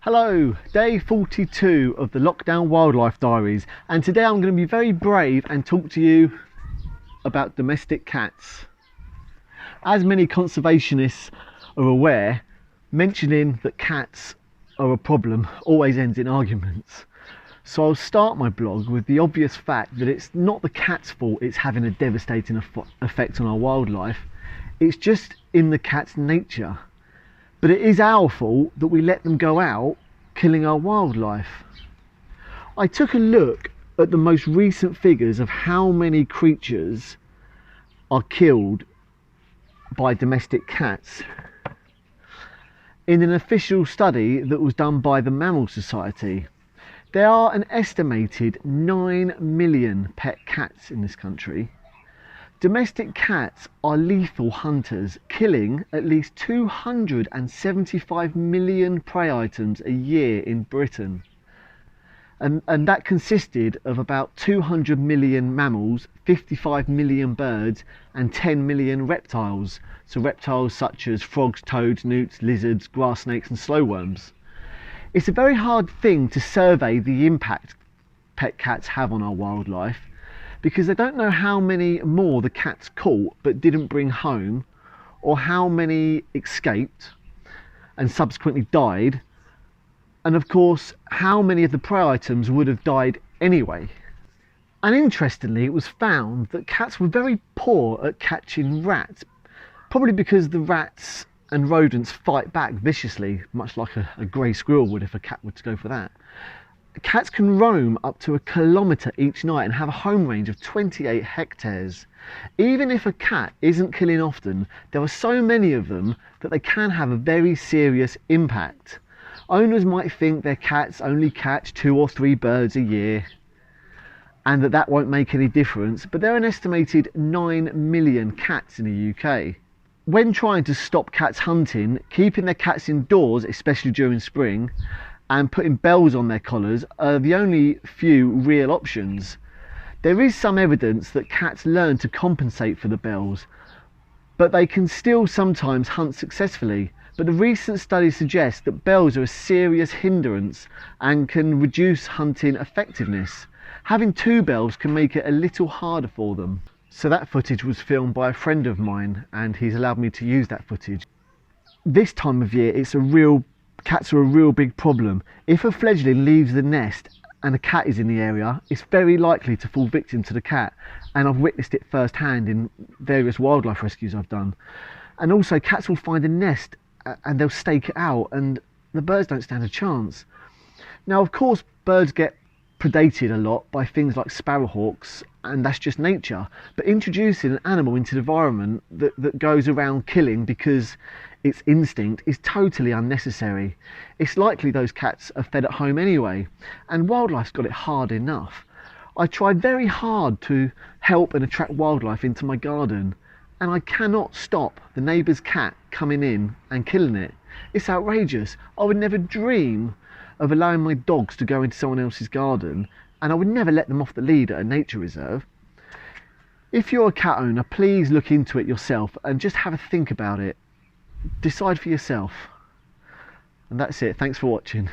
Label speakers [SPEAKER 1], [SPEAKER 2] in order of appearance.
[SPEAKER 1] Hello, day 42 of the Lockdown Wildlife Diaries, and today I'm going to be very brave and talk to you about domestic cats. As many conservationists are aware, mentioning that cats are a problem always ends in arguments. So I'll start my blog with the obvious fact that it's not the cat's fault it's having a devastating effect on our wildlife, it's just in the cat's nature. But it is our fault that we let them go out killing our wildlife. I took a look at the most recent figures of how many creatures are killed by domestic cats in an official study that was done by the Mammal Society. There are an estimated 9 million pet cats in this country. Domestic cats are lethal hunters, killing at least 275 million prey items a year in Britain. And that consisted of about 200 million mammals, 55 million birds and 10 million reptiles. So reptiles such as frogs, toads, newts, lizards, grass snakes and slow worms. It's a very hard thing to survey the impact pet cats have on our wildlife, because they don't know how many more the cats caught but didn't bring home, or how many escaped and subsequently died, and of course how many of the prey items would have died anyway. And interestingly, it was found that cats were very poor at catching rats, probably because the rats and rodents fight back viciously, much like a grey squirrel would if a cat were to go for that. Cats can roam up to 1 kilometre each night and have a home range of 28 hectares. Even if a cat isn't killing often, there are so many of them that they can have a very serious impact. Owners might think their cats only catch 2 or 3 birds a year and that won't make any difference, but there are an estimated 9 million cats in the UK. When trying to stop cats hunting, keeping their cats indoors, especially during spring, and putting bells on their collars are the only few real options. There is some evidence that cats learn to compensate for the bells, but they can still sometimes hunt successfully. But the recent studies suggest that bells are a serious hindrance and can reduce hunting effectiveness. Having 2 bells can make it a little harder for them. So that footage was filmed by a friend of mine and he's allowed me to use that footage. This time of year cats are a real big problem. If a fledgling leaves the nest and a cat is in the area, it's very likely to fall victim to the cat, and I've witnessed it firsthand in various wildlife rescues I've done. And also cats will find a nest and they'll stake it out and the birds don't stand a chance. Now of course birds get predated a lot by things like sparrowhawks, and that's just nature, but introducing an animal into the environment that goes around killing because it's instinct is totally unnecessary. It's likely those cats are fed at home anyway, and wildlife's got it hard enough. I tried very hard to help and attract wildlife into my garden, and I cannot stop the neighbour's cat coming in and killing it. It's outrageous. I would never dream of allowing my dogs to go into someone else's garden, and I would never let them off the lead at a nature reserve. If you're a cat owner, please look into it yourself and just have a think about it. Decide for yourself. And that's it. Thanks for watching.